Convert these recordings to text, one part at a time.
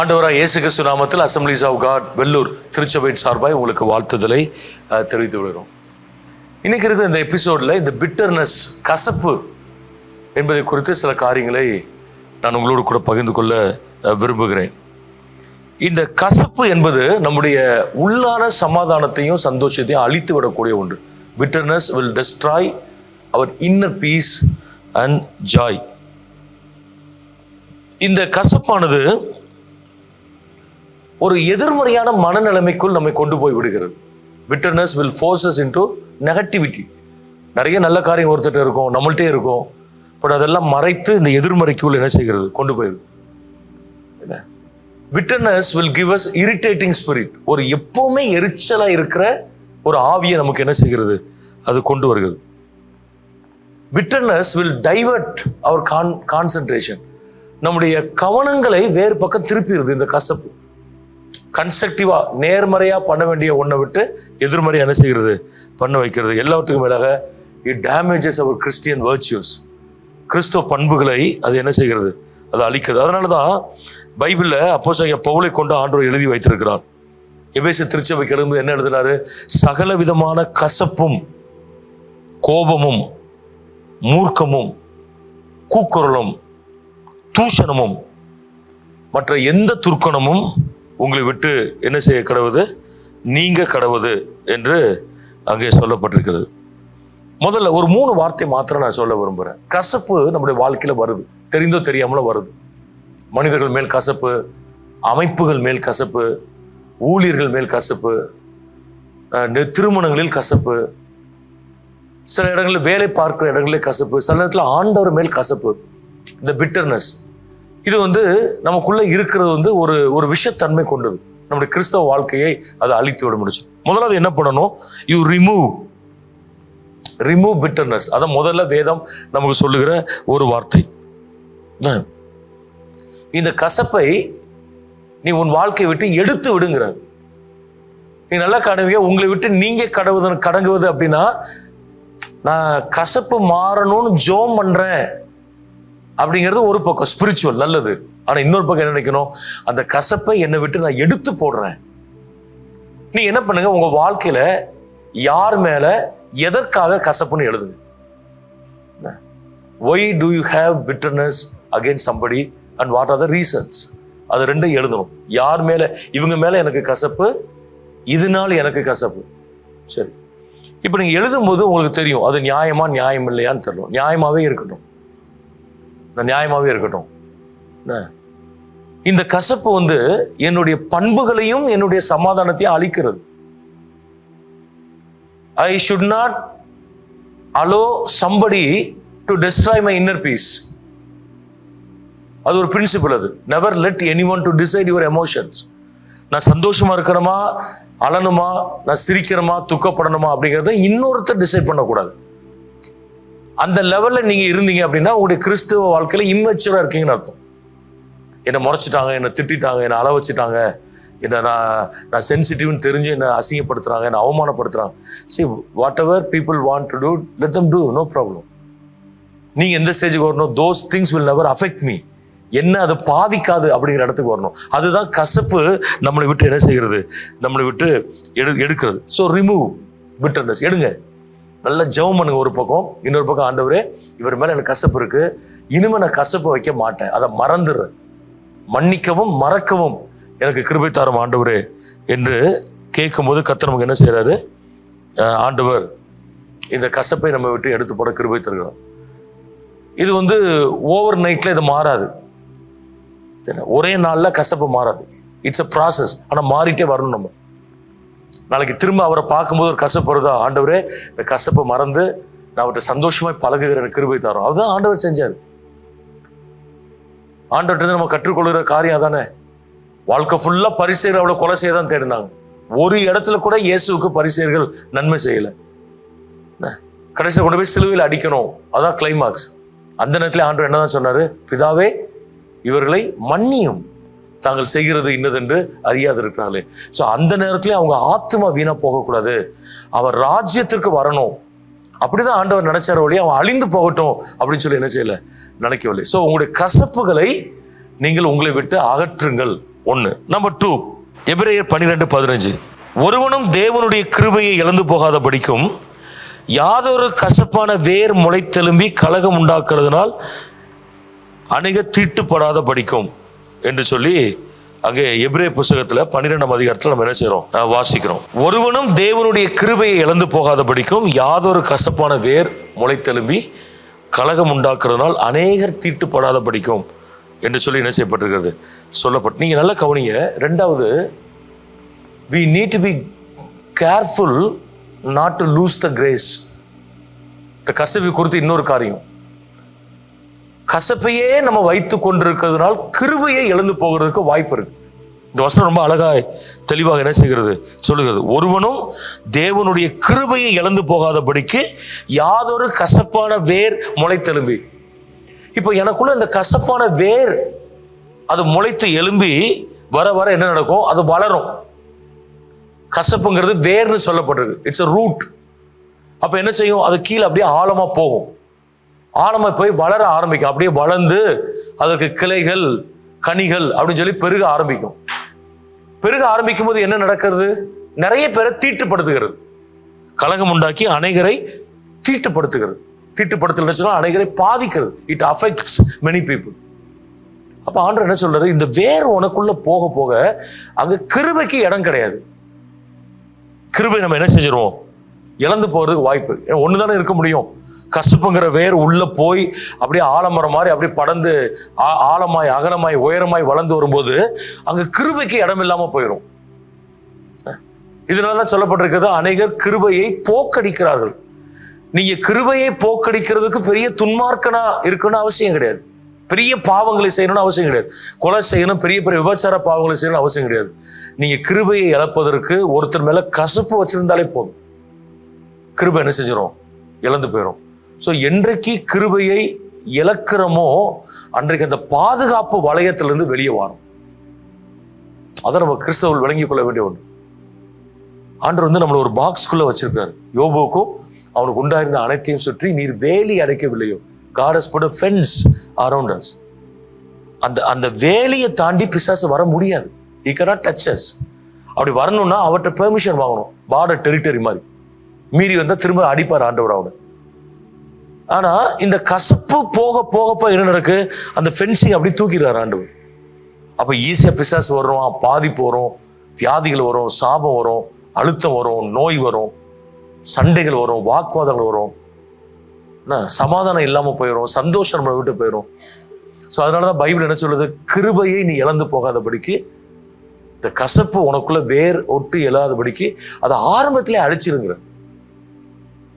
ஆண்டவராக இயேசு கிறிஸ்து நாமத்தில் அசம்பிளிஸ் ஆஃப் காட் வெள்ளூர் திருச்சபை சார்பாக உங்களுக்கு வாழ்த்துதலை தெரிவித்து விடுகிறோம். இன்னைக்கு இருக்கிற இந்த எபிசோடில் இந்த பிட்டர்னஸ், கசப்பு என்பதை குறித்து சில காரியங்களை நான் உங்களோடு கூட பகிர்ந்து கொள்ள விரும்புகிறேன். இந்த கசப்பு என்பது நம்முடைய உள்ளான சமாதானத்தையும் சந்தோஷத்தையும் அழித்து விடக்கூடிய ஒன்று. Bitterness will destroy our inner peace and joy. இந்த கசப்பானது ஒரு எதிர்மறையான மனநிலைமைக்குள் நம்மை கொண்டு போய் விடுகிறது. Bitterness will force us into negativity. நிறைய நல்ல காரியம் ஒருத்தட்ட இருக்கும், நம்மள்கிட்டே இருக்கும், பட் அதெல்லாம் மறைத்து இந்த எதிர்மறைக்குள் என்ன செய்கிறது, கொண்டு போயிடுது. Bitterness will give us irritating spirit. ஒரு எப்பவுமே எரிச்சலா இருக்கிற ஒரு ஆவியை நமக்கு என்ன செய்கிறது, அது கொண்டு வருகிறது. Bitterness will divert our concentration. நம்முடைய கவனங்களை வேறு பக்கம் திருப்பிடுது. இந்த கசப்பு கன்ஸ்ட்ரக்டிவா நேர்மறையா பண்ண வேண்டிய ஒன்றை விட்டு எதிர்மறையா என்ன செய்கிறது, பண்ண வைக்கிறது. எல்லாத்துக்கும் மேலாக இட் டேமேஜஸ் அவர் கிறிஸ்டியன் வர்ச்சுஸ். கிறிஸ்துவ பண்புகளை அது என்ன செய்கிறது, அது அழிக்கிறது. அதனாலதான் பைபிள்ல அப்போஸ்தலன் பவுலை கொண்டு ஆண்டவர் எழுதி வைத்திருக்கிறார். எபேசு திருச்சபைக்கு எழுதும்போது என்ன எழுதினாரு, சகல விதமான கசப்பும் கோபமும் மூர்க்கமும் கூக்குரலும் தூஷணமும் மற்ற எந்த துர்க்கணமும் உங்களை விட்டு என்ன செய்ய கடவுது, நீங்க கடவுது என்று அங்கே சொல்லப்பட்டிருக்கிறது. முதல்ல ஒரு 3 வார்த்தை மாத்திரம் நான் சொல்ல விரும்புகிறேன். கசப்பு நம்முடைய வாழ்க்கையில வருது, தெரிந்தோ தெரியாமலோ வருது. மனிதர்கள் மேல் கசப்பு, அமைப்புகள் மேல் கசப்பு, ஊழியர்கள் மேல் கசப்பு, திருமணங்களில் கசப்பு, சில இடங்களில் வேலை பார்க்கிற இடங்களில் கசப்பு, சில நேரத்தில் ஆண்டவர் மேல் கசப்பு. இந்த பிட்டர்னஸ் இது நமக்குள்ள இருக்கிறது ஒரு விஷத்தன்மை கொண்டது. நம்முடைய கிறிஸ்தவ வாழ்க்கையை அதை அழித்து விட முடிச்சு. முதலாவது என்ன பண்ணணும், யூ ரிமூவ் பிட்டர்னஸ். அதான் முதல்ல வேதம் நமக்கு சொல்லுகிற ஒரு வார்த்தை. இந்த கசப்பை நீ உன் வாழ்க்கையை விட்டு எடுத்து விடுங்கிறார். நீ நல்லா கடவுங்க, உங்களை விட்டு நீங்க கடங்குவது அப்படின்னா, நான் கசப்பு மாறணும்னு ஜோம் பண்றேன் அப்படிங்கிறது ஒரு பக்கம் ஸ்பிரிச்சுவல், நல்லது. ஆனா இன்னொரு பக்கம் என்ன நினைக்கணும், அந்த கசப்பை என்னை விட்டு நான் எடுத்து போடுறேன். நீ என்ன பண்ணுங்க, உங்க வாழ்க்கையில யார் மேல எதற்காக கசப்புன்னு எழுதுங்க. Why do you have bitterness against somebody and what are the reasons? அது ரெண்டும் எழுதணும். யார் மேல, இவங்க மேல எனக்கு கசப்பு, இதனால எனக்கு கசப்பு. சரி, இப்ப நீங்க எழுதும் போது உங்களுக்கு தெரியும் அது நியாயமா நியாயம் இல்லையான்னு தெரியணும். நியாயமாவே இருக்கட்டும், நியாயமாவே இருக்கட்டும். இந்த கசப்பு என்னுடைய பண்புகளையும் என்னுடைய சமாதானத்தையும் அழிக்கிறது. I should not allow somebody to destroy my inner peace. அது ஒரு பிரின்சிபல். அது never let anyone to decide your emotions. நான் சந்தோஷமா இருக்கிறமா, அழணுமா, நான் சிரிக்கிறமா, துக்கப்படணுமா அப்படிங்கிறத இன்னொருத்தர் டிசைட் பண்ணக்கூடாது. அந்த லெவல்ல நீங்க இருந்தீங்க அப்படின்னா உங்களுடைய கிறிஸ்துவ வாழ்க்கையில இம்மெச்சூரா இருக்கீங்கன்னு அர்த்தம். என்னை முறைச்சிட்டாங்க, என்னை திட்டாங்க, என்னை அள வச்சுட்டாங்க, என்னை நான் சென்சிட்டிவ்னு தெரிஞ்சு என்னை அசிங்கப்படுத்துறாங்க, என்னை அவமானப்படுத்துறாங்க. See, whatever people want to do, let them do, no problem. நீங்க எந்த ஸ்டேஜுக்கு வரணும், those things will never affect me, என்ன அது பாதிக்காது அப்படிங்கிற இடத்துக்கு வரணும். அதுதான் கசப்பு நம்மளை விட்டு என்ன செய்கிறது, நம்மளை விட்டு எடுக்கிறது. So remove bitterness. எடுங்க, நல்ல ஜெபம் பண்ணுங்க ஒரு பக்கம். இன்னொரு பக்கம், ஆண்டவரே இவர் மேல எனக்கு கசப்பு இருக்கு, இனிமே நான் கசப்பு வைக்க மாட்டேன், அதை மறந்துடுறேன், மன்னிக்கவும் மறக்கவும் எனக்கு கிருபை தாரும் ஆண்டவரே என்று கேட்கும் போது கர்த்தர் நமக்கு என்ன செய்யறாரு, ஆண்டவர் இந்த கசப்பை நம்ம விட்டு எடுத்து போட கிருபை தருகிறார். இது ஓவர் நைட்ல இது மாறாது, ஒரே நாள்ல கசப்பு மாறாது. It's a process. ஆனா மாறிட்டே வரணும். நம்ம நாளைக்கு திரும்ப அவரை பார்க்கும்போது ஒரு கசப்பு வருதா, ஆண்டவரே இந்த கசப்பை மறந்து நான் அவர்கிட்ட சந்தோஷமா பழகுகிற கிருபை தரோம். அதுதான் ஆண்டவர் செஞ்சாரு. ஆண்டவர்கிட்ட நம்ம கற்றுக்கொள்கிற காரியம் அதானே. வாழ்க்கை ஃபுல்லா பரிசேயர் அவளை கொலை செய்ய தான் தேடினாங்க. ஒரு இடத்துல கூட இயேசுவுக்கு பரிசேயர்கள் நன்மை செய்யல. கடைசியில் கொண்டு போய் சிலுவையில் அடிக்கணும், அதான் கிளைமாக்ஸ். அந்த நேரத்துல ஆண்டவர் என்னதான் சொன்னாரு, பிதாவே இவர்களை மன்னியும், தாங்கள் செய்கிறது இன்னதென்று அறியாது இருக்கிறாங்களே. ஸோ அந்த நேரத்துல அவங்க ஆத்மா வீணா போகக்கூடாது, அவர் ராஜ்யத்திற்கு வரணும். அப்படிதான் ஆண்டவர் நினைச்சார் வழி, அவன் அழிந்து போகட்டும் அப்படின்னு சொல்லி என்ன செய்யல, நினைக்கவில்லை. ஸோ உங்களுடைய கசப்புகளை நீங்கள் உங்களை விட்டு அகற்றுங்கள். 1. நம்பர் 2, எபிரேயர் 12:15. ஒருவனும் தேவனுடைய கிருபையை இழந்து போகாதபடிக்கும் யாதொரு கசப்பான வேர் முளைத்தெலும்பி கலகம் உண்டாக்குறதுனால் அநேக தீட்டுப்படாத படிக்கும் என்று சொல்லி அங்கே எபிரேய புஸ்தகத்துல 12ஆம் அதிகாரத்தில் நம்ம என்ன செய்யறோம், வாசிக்கிறோம். ஒருவனும் தேவனுடைய கிருபையை இழந்து போகாதபடிக்கும் யாதொரு கசப்பான வேர் முளைத்தெலும்பி கலகம் உண்டாக்குறதுனால் அநேகர் தீட்டுப்படாத படிக்கும் என்று சொல்லி என்ன செய்யப்பட்டிருக்கிறது சொல்லப்பட்டு. நீங்க நல்லா கவனிங்க. 2வது, we need to be careful not to lose the grace. இந்த கசப்பை குறித்து இன்னொரு காரியம், கசப்பையே நம்ம வைத்து கொண்டிருக்கிறதுனால் கிருபையை இழந்து போகிறதுக்கு வாய்ப்பு இருக்கு. இந்த வசனம் ரொம்ப அழகாய் தெளிவாக என்ன செய்கிறது சொல்லுகிறது. ஒருவனும் தேவனுடைய கிருபையை இழந்து போகாதபடிக்கு யாதொரு கசப்பான வேர் முளைத்தெலும்பி. இப்போ எனக்குள்ள இந்த கசப்பான வேர் அது முளைத்து எலும்பி வர வர என்ன நடக்கும், அது வளரும். கசப்புங்கிறது வேர்னு சொல்லப்பட்டிருக்கு, இட்ஸ் a ரூட். அப்ப என்ன செய்யும், அது கீழே அப்படியே ஆழமா போகும். ஆழமா போய் வளர ஆரம்பிக்கும். அப்படியே வளர்ந்து அதற்கு கிளைகள், கனிகள் அப்படின்னு சொல்லி பெருக ஆரம்பிக்கும். பெருக ஆரம்பிக்கும் போது என்ன நடக்கிறது, நிறைய பேரை தீட்டுப்படுத்துகிறது. கலகம் உண்டாக்கி அநேகரை தீட்டுப்படுத்துகிறது. தீட்டுப்படுத்தல் அநேகரை பாதிக்கிறது. It affects many people. அப்ப ஆண்டவர் என்ன சொல்றாரு, இந்த வேர் உனக்குள்ள போக போக அங்க கிருபைக்கு இடம் கிடையாது. கிருபை நம்ம என்ன செஞ்சிருவோம், இழந்து போறதுக்கு வாய்ப்பு. ஒண்ணுதானே இருக்க முடியும். கசப்புங்கிற வேர் உள்ள போய் அப்படியே ஆலமரம் மாதிரி அப்படியே படர்ந்து ஆழமாய் அகலமாய் உயரமாய் வளர்ந்து வரும்போது அங்க கிருபைக்கு இடம் இல்லாம போயிடும். இதனாலதான் சொல்லப்பட்டிருக்கிறது, அநேகர் கிருபையை போக்கடிக்கிறார்கள். நீங்க கிருபையை போக்கடிக்கிறதுக்கு பெரிய துன்மார்க்கனா இருக்கணும்னு அவசியம் கிடையாது. பெரிய பாவங்களை செய்யணும்னு அவசியம் கிடையாது. கொலை செய்யணும், பெரிய பெரிய விபச்சார பாவங்களை செய்யணும்னு அவசியம் கிடையாது. நீங்க கிருபையை இழப்பதற்கு ஒருத்தர் மேல கசப்பு வச்சிருந்தாலே போதும், கிருபை என்ன செஞ்சிடும், இழந்து போயிடும். ஸோ என்றைக்கு கிருபையை இழக்கிறோமோ அன்றைக்கு அந்த பாதுகாப்பு வளையத்திலிருந்து வெளியே வரும். அதை நம்ம கிறிஸ்தவர்கள் விளங்கிக் கொள்ள வேண்டிய ஒன்று. ஆண்டவர் நம்மளை ஒரு பாக்ஸ்குள்ள வச்சிருக்காரு. யோபுக்கும் அவனுக்கு உண்டாயிருந்த அனைத்தையும் சுற்றி நீர் வேலி அடைக்கவில்லையோ, God has put a fence around us. அந்த வேலியை தாண்டி பிசாசு வர முடியாது. He cannot touch us. அப்படி வரணும்னா அவர்கிட்ட பெர்மிஷன் வாங்கணும். பார்டர் டெரிட்டரி மாதிரி மீறி வந்தா திரும்ப அடிப்பார் ஆண்டவர் அவனை. ஆனா இந்த கசப்பு போக போக என்ன நடக்கு, அந்த ஃபென்சிங் அப்படி தூக்கிறார் ஆண்டவர். அப்ப ஈஸியா பிசாசு வரும், பாதிப்பு வரும், வியாதிகள் வரும், சாபம் வரும், அழுத்தம் வரும், நோய் வரும், சண்டைகள் வரும், வாக்குவாதங்கள் வரும், சமாதானம் இல்லாம போயிடும், சந்தோஷம் நம்மளை விட்டு போயிடும். ஸோ அதனாலதான் பைபிள் என்ன சொல்லுது, கிருபையை நீ இழந்து போகாதபடிக்கு, இந்த கசப்பு உனக்குள்ள வேர் ஒட்டு இல்லாதபடிக்கு அதை ஆரம்பத்திலே அழிச்சிருங்கிற.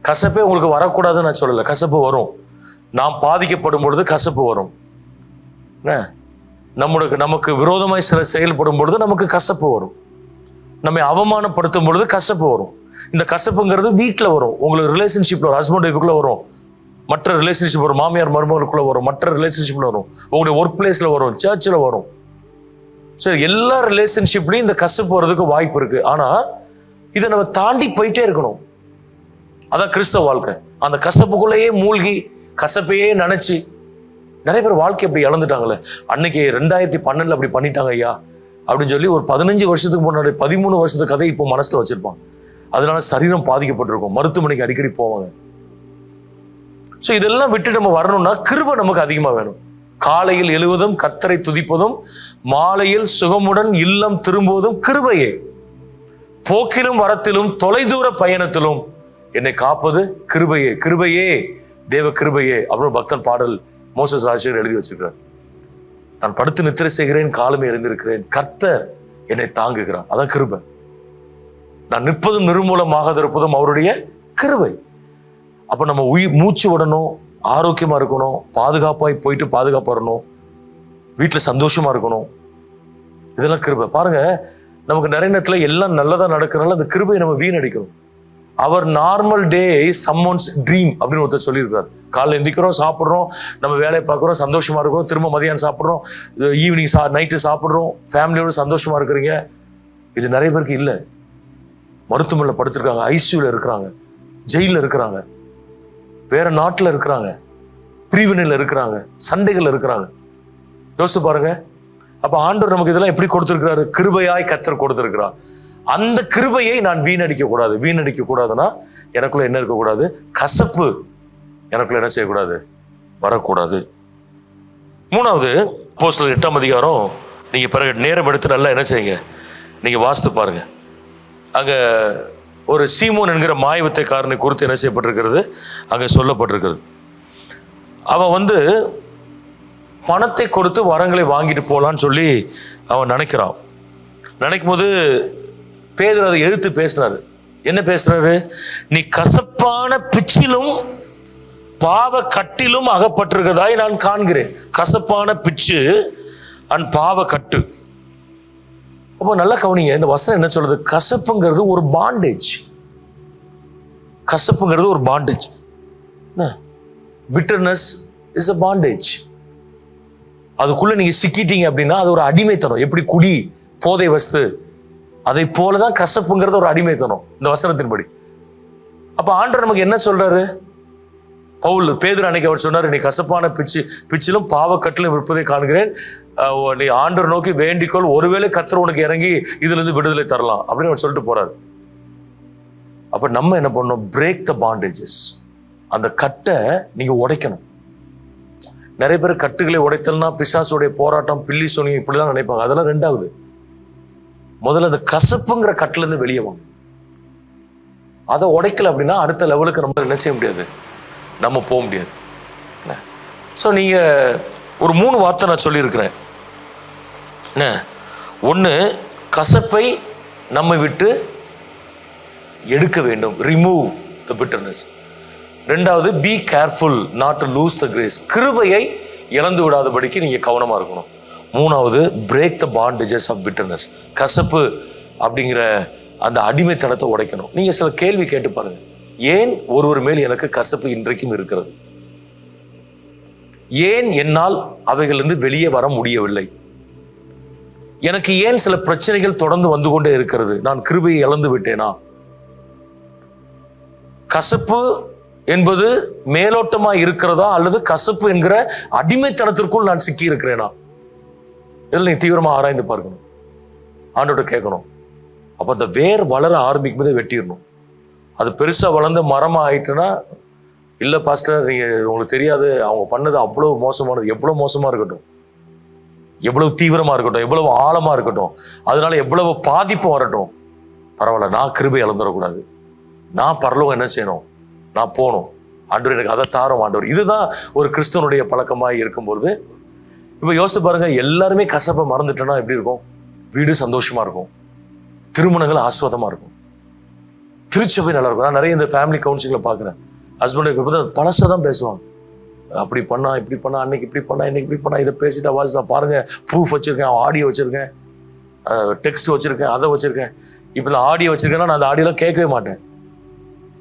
கசப்பே உங்களுக்கு வரக்கூடாதுன்னு நான் சொல்லலை, கசப்பு வரும். நாம் பாதிக்கப்படும் பொழுது கசப்பு வரும். நமக்கு விரோதமாய் சில செயல்படும் பொழுது நமக்கு கசப்பு வரும். நம்மை அவமானப்படுத்தும் பொழுது கசப்பு வரும். இந்த கசப்புங்கிறது வீட்டில் வரும், உங்களுக்கு ரிலேஷன்ஷிப்ல வரும், ஹஸ்பண்ட் ஒய்ஃபுக்குள்ள வரும், மற்ற ரிலேஷன்ஷிப் வரும், மாமியார் மருமகளுக்குள்ள வரும், மற்ற ரிலேஷன்ஷிப்ல வரும், உங்களுடைய ஒர்க் பிளேஸ்ல வரும், சர்ச்சில் வரும். சரி, எல்லா ரிலேஷன்ஷிப்லையும் இந்த கசப்பு வர்றதுக்கு வாய்ப்பு இருக்கு. ஆனா இதை நம்ம தாண்டி போயிட்டே இருக்கணும். அதான் கிறிஸ்தவ வாழ்க்கை. அந்த கசப்புக்குள்ளேயே மூழ்கி கசப்பையே நினைச்சு நிறைய பேர் வாழ்க்கை அப்படி இழந்துட்டாங்களே. அன்னைக்கு 2012 அப்படி பண்ணிட்டாங்க ஐயா அப்படின்னு சொல்லி ஒரு 15 வருஷத்துக்கு முன்னாடி 13 வருஷத்துக்கு கதை இப்போ மனசுல வச்சிருப்பான். அதனால சரீரம் பாதிக்கப்பட்டிருக்கும், மருத்துவமனைக்கு அடிக்கடி போவாங்க. ஸோ இதெல்லாம் விட்டு நம்ம வரணும்னா கிருபை நமக்கு அதிகமா வேணும். காலையில் எழுவதும் கர்த்தரை துதிப்பதும், மாலையில் சுகமுடன் இல்லம் திரும்புவதும் கிருபையே. போக்கிலும் வரத்திலும் தொலைதூர பயணத்திலும் என்னை காப்பது கிருபையே. கிருபையே, தேவ கிருபையே அப்படின்னு பக்தன் பாடல் மோசஸ் ஆசிரியர் எழுதி வச்சிருக்கிறார். நான் படுத்து நித்திரை செய்கிறேன், காலமே எழுந்திருக்கிறேன், கர்த்தர் என்னை தாங்குகிறான். அதான் கிருபை. நான் நிற்பதும் நிர்மூலமாக இருப்பதும் அவருடைய கிருபை. அப்ப நம்ம மூச்சு விடணும், ஆரோக்கியமா இருக்கணும், பாதுகாப்பாய் போயிட்டு பாதுகாப்பா வரணும், வீட்டுல சந்தோஷமா இருக்கணும். இதெல்லாம் கிருபை. பாருங்க, நமக்கு நிறைய நேரத்துல எல்லாம் நல்லதா நடக்கிறனால அந்த கிருபையை நம்ம வீணடிக்கிறோம். அவர் நார்மல் டே சம்மோன்ஸ் ட்ரீம் அப்படின்னு ஒருத்தர் சொல்லியிருக்காரு. காலைல எந்திக்கிறோம், சாப்பிட்றோம், நம்ம வேலையை பார்க்குறோம், சந்தோஷமா இருக்கிறோம், திரும்ப மதியானம் சாப்பிட்றோம், ஈவினிங் நைட்டு சாப்பிட்றோம், ஃபேமிலியோட சந்தோஷமா இருக்கிறீங்க. இது நிறைய பேருக்கு இல்லை. மருத்துவமனையில் படுத்திருக்காங்க, ஐசியூல இருக்கிறாங்க, ஜெயிலில் இருக்கிறாங்க, வேற நாட்டில் இருக்கிறாங்க, பிரிவினையில் இருக்கிறாங்க, சண்டைகள் இருக்கிறாங்க. யோசிச்சு பாருங்க. அப்ப ஆண்டவர் நமக்கு இதெல்லாம் எப்படி கொடுத்திருக்கிறாரு? கிருபையாய் கர்த்தர் கொடுத்திருக்கிறார். அந்த கிருபையை நான் வீணடிக்க கூடாது. வீணடிக்க கூடாதுன்னா எனக்குள்ள என்ன இருக்கக்கூடாது? கசப்பு எனக்குள்ள என்ன செய்யக்கூடாது? வரக்கூடாது. மூணாவது, அப்போஸ்தலர் 8ஆம் அதிகாரம் நீங்க பிறகு நேரம் எடுத்து நல்லா என்ன செய்யுங்க, நீங்க வாசித்து பாருங்க. அங்க ஒரு சீமோன் என்கிற மாயவித்தைக்காரனை குறித்து என்ன செய்யப்பட்டிருக்கிறது? அங்க சொல்லப்பட்டிருக்கிறது. அவன் பணத்தை கொடுத்து வரங்களை வாங்கிட்டு போலான்னு சொல்லி அவன் நினைக்கிறான். நினைக்கும் போது பேதுரு அதை எதிர்த்து பேசினாரு. என்ன பேசுறாரு? நீ கசப்பான பிச்சிலும் பாவ கட்டிலும் அகப்பட்டிருக்கிறதாய் நான் காண்கிறேன். கசப்பான பிச்சு அண்ட் பாவ கட்டு. அப்போ நல்லா கவனிங்க, இந்த வசனம் என்ன சொல்றது? கசப்புங்கிறது ஒரு பாண்டேஜ். கசப்புங்கிறது ஒரு bondage. Bitterness is a bondage. அதுக்குள்ள நீங்க சிக்கிட்டீங்க அப்படின்னா அது ஒரு அடிமைத்தனம். எப்படி குடி, போதை வஸ்து, அதை போலதான் கசப்புங்கிறது ஒரு அடிமைத்தனம் இந்த வசனத்தின்படி. அப்ப ஆண்டவர் நமக்கு என்ன சொல்றாரு? பவுல் பேதுரு அன்னைக்கு அவர் சொன்னாரு, நீ கசப்பான பிச்சிலும் பாவக்கட்டிலும் இருப்பதை காண்கிறேன், நீ ஆண்டவர் நோக்கி வேண்டிக்கொள், ஒருவேளை கர்த்தர் உனக்கு இறங்கி இதுல இருந்து விடுதலை தரலாம் அப்படின்னு அவர் சொல்லிட்டு போறாரு. அப்ப நம்ம என்ன பண்ணணும்? Break the bondages. அந்த கட்டை நீங்க உடைக்கணும். நிறைய பேர் கட்டுகளை உடைத்தல்னா பிசாசுடைய போராட்டம், பில்லி சோனியம் இப்படிலாம் நினைப்பாங்க. அதெல்லாம் ரெண்டாவது. முதல்ல அந்த கசப்புங்கிற கட்டுல இருந்து வெளியே வாங்க. அதை உடைக்கல அப்படின்னா அடுத்த லெவலுக்கு நம்ம என்ன செய்ய முடியாது? நம்ம போக முடியாது. ஸோ நீங்க ஒரு 3 வார்த்தை நான் சொல்லியிருக்கிறேன். ஒன்று, கசப்பை நம்ம விட்டு எடுக்க வேண்டும், ரிமூவ் த பிட்டர்னஸ். ரெண்டாவது, be careful not to lose the grace. கிருபையை இழந்து விடாதபடிக்கு நீங்க கவனமா இருக்கணும். மூணாவது, break the bondages of bitterness. கசப்பு அப்படிங்கிற அந்த அடிமைத்தனத்தை உடைக்கணும். நீங்க சில கேள்வி கேட்டு பாருங்க. ஏன் ஒருவர் மேல் எனக்கு கசப்பு இன்றைக்கும் இருக்கிறது? ஏன் என்னால் அவைகளிலிருந்து வெளியே வர முடியவில்லை? எனக்கு ஏன் சில பிரச்சனைகள் தொடர்ந்து வந்து கொண்டே இருக்கிறது? நான் கிருபையை இழந்து விட்டேனா? கசப்பு என்பது மேலோட்டமா இருக்கிறதா, அல்லது கசப்பு என்கிற அடிமைத்தனத்திற்குள் நான் சிக்கி இருக்கிறேனா? இதில் நீ தீவிரமா ஆராய்ந்து பார்க்கணும், ஆண்டோட கேட்கணும். அப்ப அந்த வேர் வளர ஆரம்பிக்கும் போதே வெட்டிடணும். அது பெருசா வளர்ந்து மரமா ஆயிட்டுன்னா, இல்ல பாஸ்டர் நீங்க உங்களுக்கு தெரியாது, அவங்க பண்ணது அவ்வளவு மோசமானது. எவ்வளவு மோசமா இருக்கட்டும், எவ்வளவு தீவிரமா இருக்கட்டும், எவ்வளவு ஆழமா இருக்கட்டும், அதனால எவ்வளவு பாதிப்பு வரட்டும், பரவாயில்ல, நான் கிருபை இழந்துடக்கூடாது. நான் பரலோகம் என்ன செய்யணும்? நான் போகணும். ஆண்டவர் எனக்கு அதை தாரும் ஆண்டவர். இதுதான் ஒரு கிறிஸ்தவனுடைய பழக்கமாய் இருக்கும்போது. இப்ப யோசித்து பாருங்க, எல்லாருமே கசப்பை மறந்துட்டோம்னா எப்படி இருக்கும்? வீடு சந்தோஷமா இருக்கும், திருமணங்கள் ஆஸ்வாதமா இருக்கும், திருச்சபை நல்லா இருக்கும். நான் நிறைய இந்த ஃபேமிலி கவுன்சிலிங்ல பாக்குறேன். ஹஸ்பண்ட் பழசதான் பேசுவாங்க. அப்படி பண்ணா, இப்படி பண்ணா, அன்னைக்கு இப்படி பண்ணா, இன்னைக்கு இப்படி பண்ணா, இதை பேசிட்டா வாசிட்டா, பாருங்க ப்ரூஃப் வச்சிருக்கேன், ஆடியோ வச்சிருக்கேன், டெக்ஸ்ட் வச்சிருக்கேன், அதை வச்சிருக்கேன். இப்ப நான் ஆடியோ வச்சிருக்கேன்னா நான் அந்த ஆடியோலாம் கேட்கவே மாட்டேன்.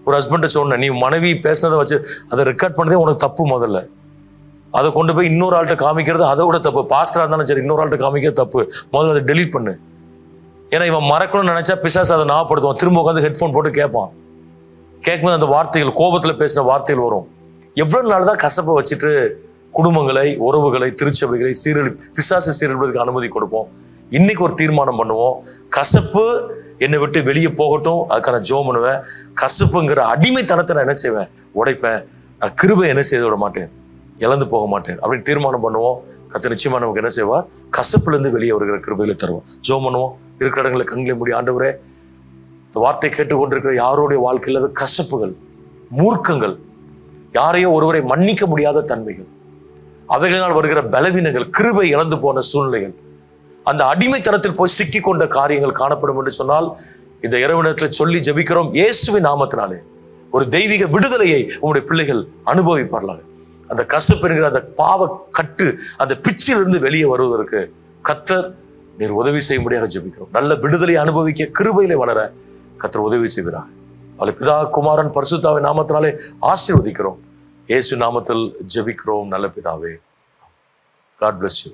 ஒரு ஹஸ்பண்ட சொன்னேன், நீ மனைவி பேசினதை வச்சு அதை ரெக்கார்ட் பண்ணதே உனக்கு தப்பு. முதல்ல அதை கொண்டு போய் இன்னொரு ஆள்கிட்ட காமிக்கிறது அதை விட தப்பு. பாஸ்டரா இருந்தாலும் சரி, இன்னொரு ஆள்கிட்ட காமிக்கிறது தப்பு. முதல்ல அதை டெலீட் பண்ணு. ஏன்னா இவன் மறக்கணும்னு நினைச்சா பிசாசு அதை ஞாபகப்படுத்துவான். திரும்ப உட்காந்து ஹெட்ஃபோன் போட்டு கேட்பான். கேட்கும்போது அந்த வார்த்தைகள், கோபத்துல பேசின வார்த்தைகள் வரும். எவ்வளவு நாள் தான் கசப்பை வச்சுட்டு குடும்பங்களை, உறவுகளை, திருச்சபைகளை பிசாசு சீரழிப்பதற்கு அனுமதி கொடுப்போம்? இன்னைக்கு ஒரு தீர்மானம் பண்ணுவோம், கசப்பு என்னை விட்டு வெளியே போகட்டும். அதுக்கான ஜெபம் பண்ணுவேன். கசப்புங்கிற அடிமைத்தனத்தை நான் என்ன செய்வேன்? உடைப்பேன். நான் கிருபை என்ன செய்து விட மாட்டேன், இழந்து போக மாட்டேன் அப்படின்னு தீர்மானம் பண்ணுவோம். கர்த்தர் நிச்சயமா நமக்கு என்ன செய்வார்? கசப்புல இருந்து வெளியே வருகிற கிருபைகளை தருவோம். ஜெபம் பண்ணுவோம். இருக்கிற இடங்களை கண்களை மூடி, ஆண்டவரே, இந்த வார்த்தை கேட்டுக்கொண்டிருக்கிற யாருடைய வாழ்க்கையில் அது கசப்புகள், மூர்க்கங்கள், யாரையோ ஒருவரை மன்னிக்க முடியாத தன்மைகள், அவைகளினால் வருகிற பலவீனங்கள், கிருபை இழந்து போன சூழ்நிலைகள், அந்த அடிமைத்தனத்தில் போய் சிக்கி கொண்ட காரியங்கள் காணப்படும் என்று சொன்னால், இந்த இரவு நேரத்தில் சொல்லி ஜெபிக்கிறோம், இயேசுவின் நாமத்தினாலே ஒரு தெய்வீக விடுதலையை உங்களுடைய பிள்ளைகள் அனுபவிப்பார்களாக. அந்த கசப்பு என்கிற அந்த பாவ கட்டு, அந்த பிச்சிலிருந்து வெளியே வருவதற்கு கர்த்தர் நீர் உதவி செய்யும்படியாக ஜெபிக்கிறோம். நல்ல விடுதலை அனுபவிக்க, கிருபையிலே வளர கர்த்தர் உதவி செய்கிறார். அவளை பிதா, குமாரன், பரிசுத்தாவின் நாமத்தினாலே ஆசீர்வதிக்கிறோம். இயேசு நாமத்தில் ஜெபிக்கிறோம் நல்ல பிதாவே. God bless you.